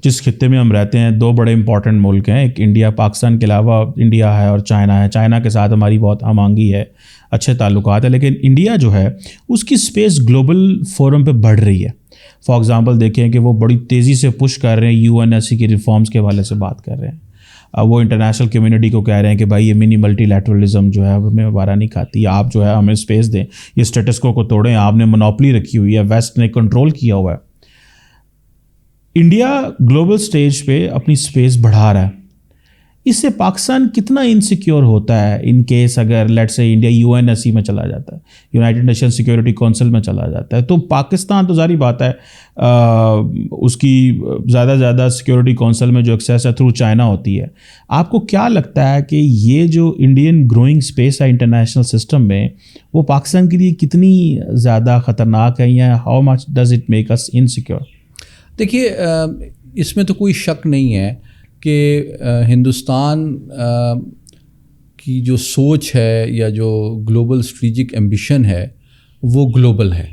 جس خطے میں ہم رہتے ہیں 2 بڑے امپورٹنٹ ملک ہیں. ایک انڈیا، پاکستان کے علاوہ انڈیا ہے اور چائنا ہے. چائنا کے ساتھ ہماری بہت ہم آہنگی ہے، اچھے تعلقات ہیں، لیکن انڈیا جو ہے اس کی اسپیس گلوبل فورم پہ بڑھ رہی ہے. فار ایگزامپل دیکھیں کہ وہ بڑی تیزی سے پش کر رہے ہیں UNSC کی ریفارمز کے حوالے سے بات کر رہے ہیں. وہ انٹرنیشنل کمیونٹی کو کہہ رہے ہیں کہ بھائی یہ منی ملٹی لیٹرلزم جو ہے ہمیں وارہ نہیں کھاتی، آپ جو ہے ہمیں اسپیس دیں، یہ اسٹیٹس کو توڑیں، آپ نے منوپلی رکھی ہوئی ہے، ویسٹ نے کنٹرول کیا ہوا ہے. انڈیا گلوبل سٹیج پہ اپنی اسپیس بڑھا رہا ہے. اس سے پاکستان کتنا انسیکیور ہوتا ہے ان کیس اگر لیٹ سے انڈیا UNSC میں چلا جاتا ہے، یونائٹڈ نیشن سیکورٹی کونسل میں چلا جاتا ہے، تو پاکستان تو ظاہری بات ہے اس کی زیادہ زیادہ سیکورٹی کونسل میں جو ایکسیس ہے تھرو چائنا ہوتی ہے. آپ کو کیا لگتا ہے کہ یہ جو انڈین گروئنگ اسپیس ہے انٹرنیشنل سسٹم میں وہ پاکستان کے لیے کتنی زیادہ خطرناک ہے، یا how much does it make us insecure? دیکھیے، اس میں تو کوئی شک نہیں ہے کہ ہندوستان کی جو سوچ ہے یا جو گلوبل اسٹریٹجک ایمبیشن ہے وہ گلوبل ہے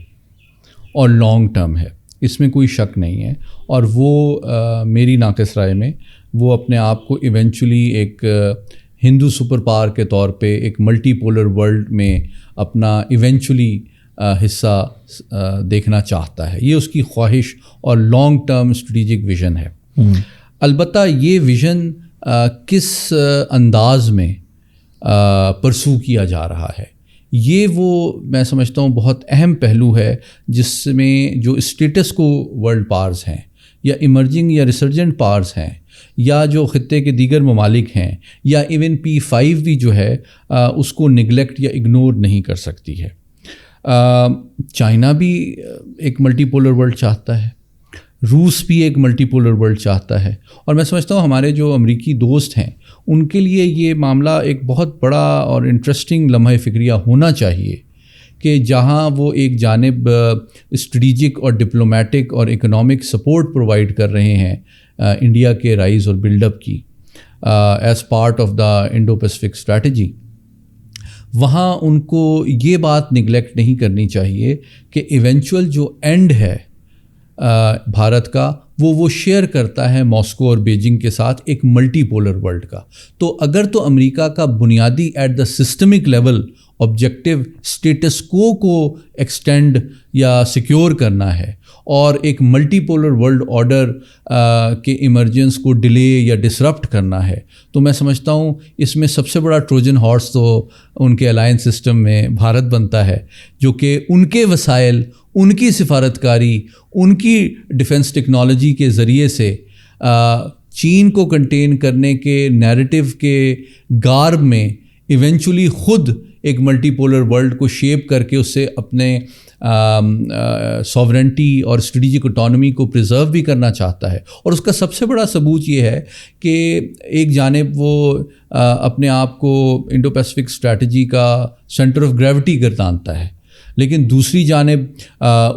اور لانگ ٹرم ہے، اس میں کوئی شک نہیں ہے. اور وہ میری ناقص رائے میں وہ اپنے آپ کو ایونچولی ایک ہندو سپر پاور کے طور پہ ایک ملٹی پولر ورلڈ میں اپنا ایونچولی حصہ دیکھنا چاہتا ہے. یہ اس کی خواہش اور لانگ ٹرم اسٹریٹجک ویژن ہے. البتہ یہ ویژن کس انداز میں پرسو کیا جا رہا ہے، یہ وہ میں سمجھتا ہوں بہت اہم پہلو ہے، جس میں جو اسٹیٹس کو ورلڈ پاورز ہیں یا ایمرجنگ یا ریسرجنٹ پاورز ہیں یا جو خطے کے دیگر ممالک ہیں یا ایون P5 بھی جو ہے اس کو نگلیکٹ یا اگنور نہیں کر سکتی ہے. چائنا بھی ایک ملٹی پولر ورلڈ چاہتا ہے، روس بھی ایک ملٹی پولر ورلڈ چاہتا ہے، اور میں سمجھتا ہوں ہمارے جو امریکی دوست ہیں ان کے لیے یہ معاملہ ایک بہت بڑا اور انٹرسٹنگ لمحہ فکریہ ہونا چاہیے کہ جہاں وہ ایک جانب اسٹریٹجک اور ڈپلومیٹک اور اکنامک سپورٹ پرووائڈ کر رہے ہیں انڈیا کے رائز اور بلڈ اپ کی as part of the Indo Pacific strategy, وہاں ان کو یہ بات نگلیکٹ نہیں کرنی چاہیے کہ ایونچوئل جو اینڈ ہے بھارت کا وہ شیئر کرتا ہے ماسکو اور بیجنگ کے ساتھ ایک ملٹی پولر ورلڈ کا. تو اگر تو امریکہ کا بنیادی at the systemic level objective status quo extend یا سیکیور کرنا ہے اور ایک ملٹی پولر ورلڈ آرڈر کے ایمرجنس کو ڈیلے یا ڈسرپٹ کرنا ہے، تو میں سمجھتا ہوں اس میں سب سے بڑا ٹروجن ہارس تو ان کے الائنس سسٹم میں بھارت بنتا ہے، جو کہ ان کے وسائل، ان کی سفارتکاری، ان کی ڈیفنس ٹیکنالوجی کے ذریعے سے چین کو کنٹین کرنے کے نیریٹو کے گارب میں ایونچولی خود ایک ملٹی پولر ورلڈ کو شیپ کر کے اس سے اپنے ساورنٹی اور اسٹریٹجک اٹانومی کو پریزرو بھی کرنا چاہتا ہے. اور اس کا سب سے بڑا ثبوت یہ ہے کہ ایک جانب وہ اپنے آپ کو انڈو پیسفک اسٹریٹجی کا سینٹر آف گریوٹی گردانتا ہے، لیکن دوسری جانب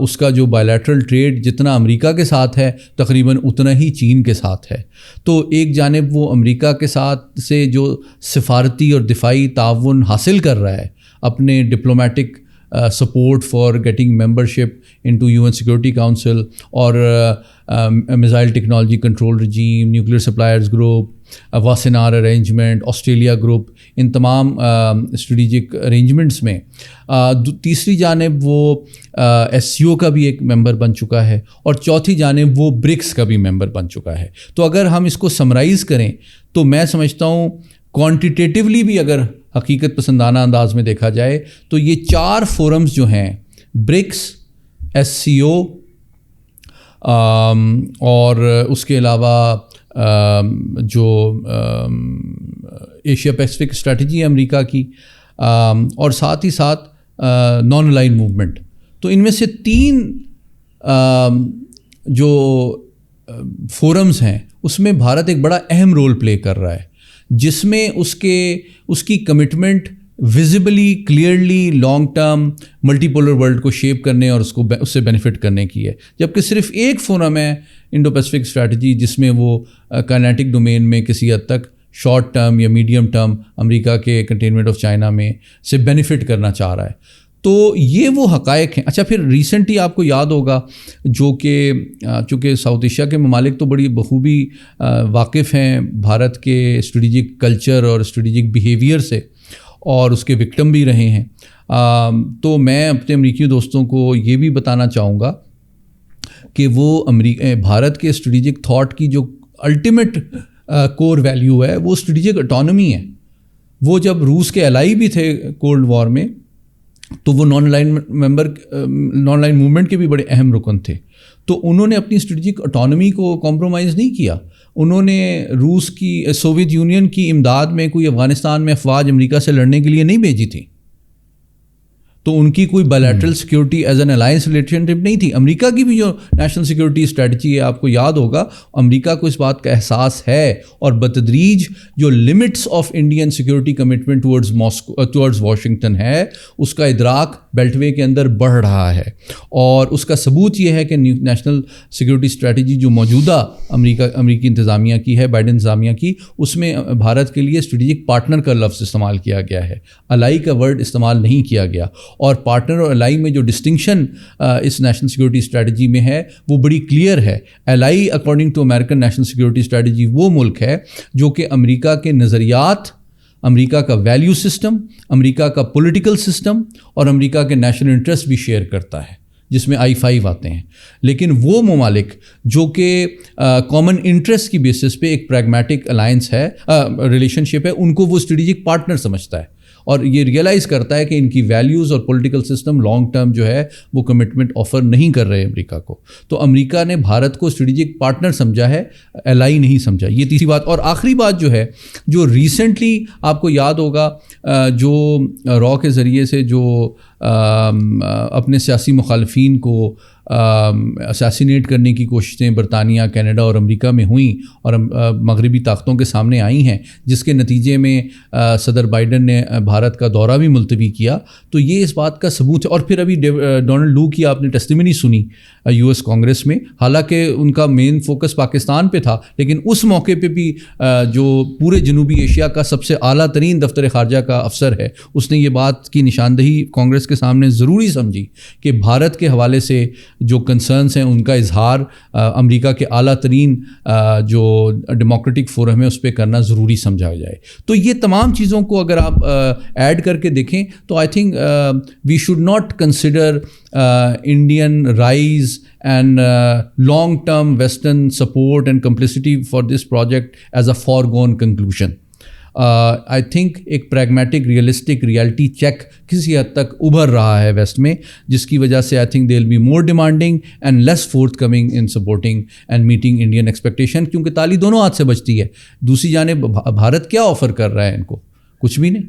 اس کا جو بائیلیٹرل ٹریڈ جتنا امریکہ کے ساتھ ہے تقریباً اتنا ہی چین کے ساتھ ہے. تو ایک جانب وہ امریکہ کے ساتھ سے جو سفارتی اور دفاعی تعاون حاصل کر رہا ہے اپنے diplomatic support for getting membership into UN Security Council اور Missile Technology Control Regime, Nuclear Suppliers Group, Wassenaar Arrangement, Australia Group, ان تمام اسٹریٹجک ارینجمنٹس میں تیسری جانب وہ SCO کا بھی ایک ممبر بن چکا ہے اور چوتھی جانب وہ BRICS کا بھی ممبر بن چکا ہے. تو اگر ہم اس کو سمرائز کریں تو میں سمجھتا ہوں کوانٹیٹیولی بھی اگر حقیقت پسندانہ انداز میں دیکھا جائے تو یہ 4 فورمز جو ہیں BRICS، SCO اور اس کے علاوہ جو ایشیا پیسفک اسٹریٹجی ہے امریکہ کی، اور ساتھ ہی ساتھ نان الائن موومنٹ، تو ان میں سے 3 جو فورمز ہیں اس میں بھارت ایک بڑا اہم رول پلے کر رہا ہے، جس میں اس کی commitment ویزیبلی clearly long term multi polar world کو شیپ کرنے اور اس سے بینیفٹ کرنے کی ہے. جبکہ صرف ایک فورم ہے انڈو پیسفک اسٹریٹجی جس میں وہ کائنیٹک ڈومین میں کسی حد تک شارٹ ٹرم یا میڈیم ٹرم امریکہ کے کنٹینمنٹ آف چائنا میں سے بینیفٹ کرنا چاہ رہا ہے. تو یہ وہ حقائق ہیں. اچھا، پھر ریسنٹلی آپ کو یاد ہوگا جو کہ چونکہ ساؤتھ ایشیا کے ممالک تو بڑی بخوبی واقف ہیں بھارت کے اسٹریٹجک کلچر اور اسٹریٹجک بیہیویئر سے اور اس کے وکٹم بھی رہے ہیں. تو میں اپنے امریکی دوستوں کو یہ بھی بتانا چاہوں گا کہ وہ بھارت کے اسٹریٹجک تھاٹ کی جو الٹیمیٹ کور ویلیو ہے وہ اسٹریٹجک اٹانومی ہے. وہ جب روس کے الائی بھی تھے کولڈ وار میں تو وہ نان الائن موومنٹ کے بھی بڑے اہم رکن تھے. تو انہوں نے اپنی اسٹریٹجک اٹانومی کو کمپرومائز نہیں کیا. انہوں نے روس کی سوویت یونین کی امداد میں کوئی افغانستان میں افواج امریکہ سے لڑنے کے لیے نہیں بھیجی تھی. تو ان کی کوئی bilateral security as an alliance relationship نہیں تھی. امریکہ کی بھی جو نیشنل سیکورٹی اسٹریٹجی ہے آپ کو یاد ہوگا امریکہ کو اس بات کا احساس ہے اور بتدریج جو limits of Indian security commitment towards Washington ہے اس کا ادراک بیلٹ وے کے اندر بڑھ رہا ہے. اور اس کا ثبوت یہ ہے کہ نیشنل سیکورٹی اسٹریٹجی جو موجودہ امریکی انتظامیہ کی ہے، بائیڈن انتظامیہ کی، اس میں بھارت کے لیے اسٹریٹجک پارٹنر کا لفظ استعمال کیا گیا ہے، الائی کا ورڈ استعمال نہیں کیا گیا. اور پارٹنر اور الائی میں جو ڈسٹنکشن اس نیشنل سیکورٹی اسٹریٹجی میں ہے وہ بڑی کلیئر ہے. Ally according to American national security strategy وہ ملک ہے جو کہ امریکہ کے نظریات، امریکہ کا ویلیو سسٹم، امریکہ کا پولیٹیکل سسٹم اور امریکہ کے نیشنل انٹرسٹ بھی شیئر کرتا ہے، جس میں I-5 آتے ہیں. لیکن وہ ممالک جو کہ کامن انٹرسٹ کی بیسس پہ ایک پریگمیٹک الائنس ہے، ریلیشن شپ ہے، ان کو وہ اسٹریٹجک پارٹنر سمجھتا ہے اور یہ ریئلائز کرتا ہے کہ ان کی ویلیوز اور پولیٹیکل سسٹم لانگ ٹرم جو ہے وہ کمٹمنٹ آفر نہیں کر رہے امریکہ کو. تو امریکہ نے بھارت کو اسٹریٹجک پارٹنر سمجھا ہے، الائی نہیں سمجھا. یہ تیسری بات. اور آخری بات جو ہے، جو ریسنٹلی آپ کو یاد ہوگا جو را کے ذریعے سے جو اپنے سیاسی مخالفین کو اساسینیٹ کرنے کی کوششیں برطانیہ، کینیڈا اور امریکہ میں ہوئیں اور مغربی طاقتوں کے سامنے آئی ہیں، جس کے نتیجے میں صدر بائیڈن نے بھارت کا دورہ بھی ملتوی کیا. تو یہ اس بات کا ثبوت ہے. اور پھر ابھی ڈونلڈ لو کی آپ نے ٹیسٹیمنی سنی US کانگریس میں، حالانکہ ان کا مین فوکس پاکستان پہ تھا، لیکن اس موقع پہ بھی جو پورے جنوبی ایشیا کا سب سے اعلیٰ ترین دفتر خارجہ کا افسر ہے، اس نے یہ بات کی نشاندہی کانگریس کے سامنے ضروری سمجھی کہ بھارت کے حوالے سے جو کنسرنس ہیں ان کا اظہار امریکہ کے اعلیٰ ترین جو ڈیموکریٹک فورم ہے اس پہ کرنا ضروری سمجھا جائے. تو یہ تمام چیزوں کو اگر آپ ایڈ کر کے دیکھیں تو I think we should not consider Indian rise and long-term Western support and complicity for this project as a foregone conclusion. I think ایک پریگمیٹک ریئلسٹک ریالٹی چیک کسی حد تک ابھر رہا ہے ویسٹ میں، جس کی وجہ سے I think they will be more demanding and less forthcoming in supporting and meeting Indian expectation. کیونکہ تالی دونوں ہاتھ سے بجتی ہے. دوسری جانب بھارت کیا آفر کر رہا ہے ان کو؟ کچھ بھی نہیں.